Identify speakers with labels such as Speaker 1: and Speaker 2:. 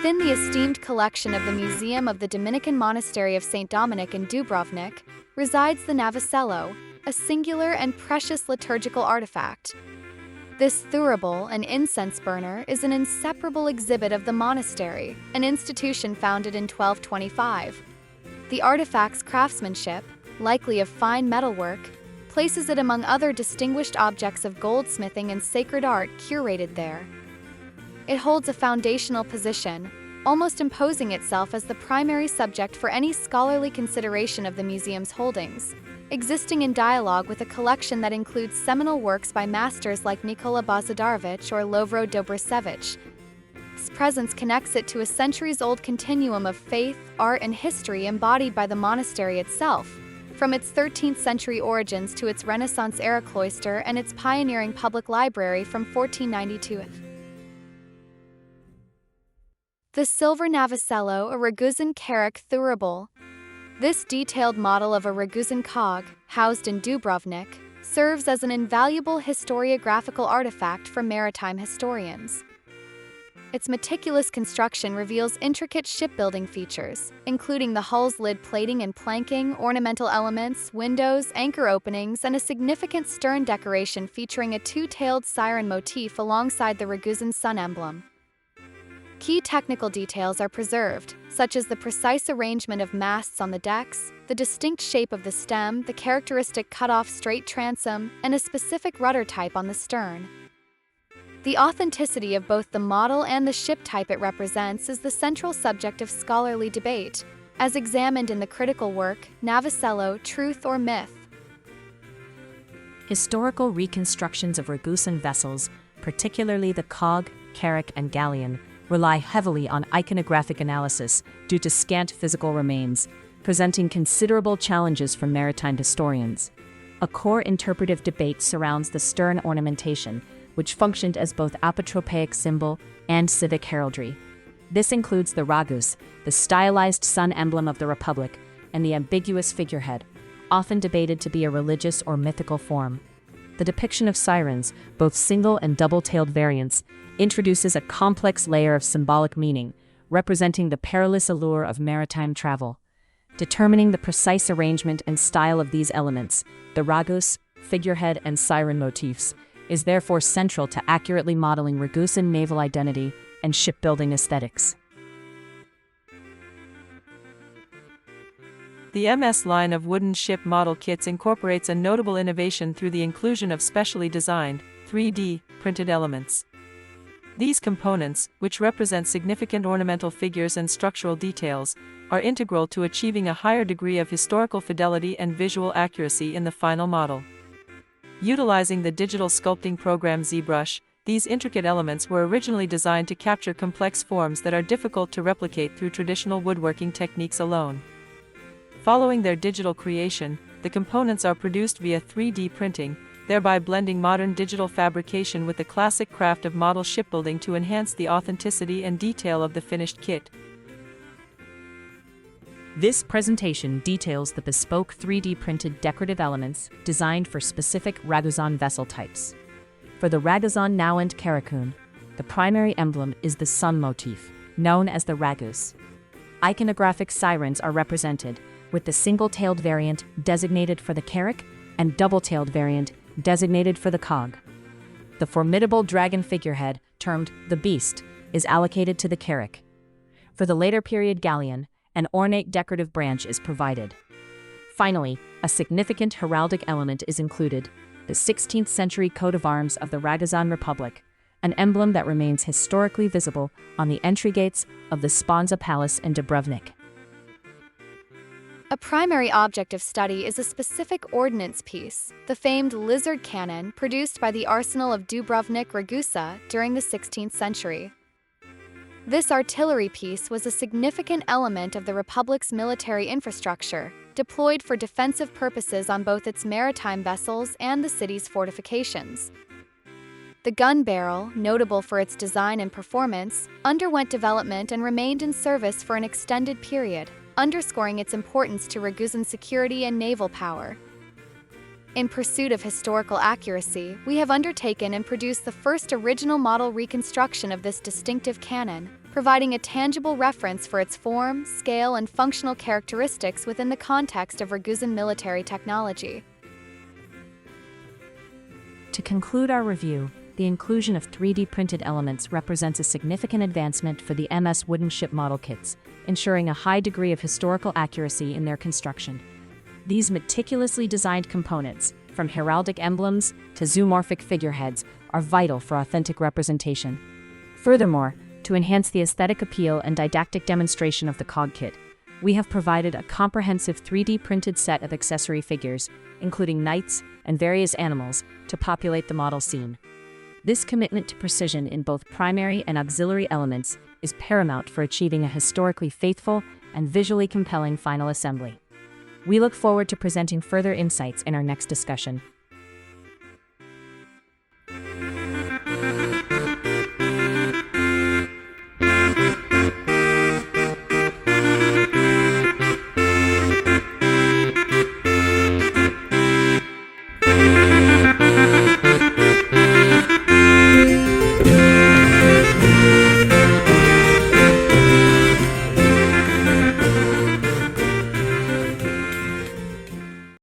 Speaker 1: Within the esteemed collection of the Museum of the Dominican Monastery of St. Dominic in Dubrovnik resides the Navicello, a singular and precious liturgical artifact. This thurible, an incense burner, is an inseparable exhibit of the monastery, an institution founded in 1225. The artifact's craftsmanship, likely of fine metalwork, places it among other distinguished objects of goldsmithing and sacred art curated there. It holds a foundational position, almost imposing itself as the primary subject for any scholarly consideration of the museum's holdings, existing in dialogue with a collection that includes seminal works by masters like Nikola Bozidarovich or Lovro Dobrosevich. Its presence connects it to a centuries-old continuum of faith, art, and history embodied by the monastery itself, from its 13th century origins to its Renaissance-era cloister and its pioneering public library from 1492. The silver Navicello, a Ragusian Carrack thurible. This detailed model of a Ragusian Cog, housed in Dubrovnik, serves as an invaluable historiographical artifact for maritime historians. Its meticulous construction reveals intricate shipbuilding features, including the hull's lid plating and planking, ornamental elements, windows, anchor openings, and a significant stern decoration featuring a two-tailed siren motif alongside the Ragusian sun emblem. Key technical details are preserved, such as the precise arrangement of masts on the decks, the distinct shape of the stem, the characteristic cut-off straight transom, and a specific rudder type on the stern. The authenticity of both the model and the ship type it represents is the central subject of scholarly debate, as examined in the critical work, Navicello, Truth or Myth?
Speaker 2: Historical reconstructions of Ragusan vessels, particularly the Cog, Carrack and Galleon, rely heavily on iconographic analysis due to scant physical remains, presenting considerable challenges for maritime historians. A core interpretive debate surrounds the stern ornamentation, which functioned as both apotropaic symbol and civic heraldry. This includes the ragus, the stylized sun emblem of the Republic, and the ambiguous figurehead, often debated to be a religious or mythical form. The depiction of sirens, both single and double-tailed variants, introduces a complex layer of symbolic meaning, representing the perilous allure of maritime travel. Determining the precise arrangement and style of these elements, the ragus, figurehead, and siren motifs, is therefore central to accurately modeling Ragusan naval identity and shipbuilding aesthetics.
Speaker 3: The MS line of wooden ship model kits incorporates a notable innovation through the inclusion of specially designed, 3D, printed elements. These components, which represent significant ornamental figures and structural details, are integral to achieving a higher degree of historical fidelity and visual accuracy in the final model. Utilizing the digital sculpting program ZBrush, these intricate elements were originally designed to capture complex forms that are difficult to replicate through traditional woodworking techniques alone. Following their digital creation, the components are produced via 3D printing, thereby blending modern digital fabrication with the classic craft of model shipbuilding to enhance the authenticity and detail of the finished kit.
Speaker 2: This presentation details the bespoke 3D printed decorative elements designed for specific Ragusan vessel types. For the Ragusan Nau and Carracoon, the primary emblem is the sun motif, known as the ragus. Iconographic sirens are represented, with the single-tailed variant designated for the Carrack and double-tailed variant designated for the Cog. The formidable dragon figurehead, termed the Beast, is allocated to the Carrack. For the later period Galleon, an ornate decorative branch is provided. Finally, a significant heraldic element is included, the 16th century coat of arms of the Ragusan Republic, an emblem that remains historically visible on the entry gates of the Sponza Palace in Dubrovnik.
Speaker 1: A primary object of study is a specific ordnance piece, the famed lizard cannon produced by the arsenal of Dubrovnik Ragusa during the 16th century. This artillery piece was a significant element of the Republic's military infrastructure, deployed for defensive purposes on both its maritime vessels and the city's fortifications. The gun barrel, notable for its design and performance, underwent development and remained in service for an extended period, underscoring its importance to Ragusan security and naval power. In pursuit of historical accuracy, we have undertaken and produced the first original model reconstruction of this distinctive cannon, providing a tangible reference for its form, scale, and functional characteristics within the context of Ragusian military technology.
Speaker 2: To conclude our review, the inclusion of 3D printed elements represents a significant advancement for the MS wooden ship model kits, ensuring a high degree of historical accuracy in their construction. These meticulously designed components, from heraldic emblems to zoomorphic figureheads, are vital for authentic representation. Furthermore, to enhance the aesthetic appeal and didactic demonstration of the Cog kit, we have provided a comprehensive 3D printed set of accessory figures, including knights and various animals, to populate the model scene. This commitment to precision in both primary and auxiliary elements is paramount for achieving a historically faithful and visually compelling final assembly. We look forward to presenting further insights in our next discussion.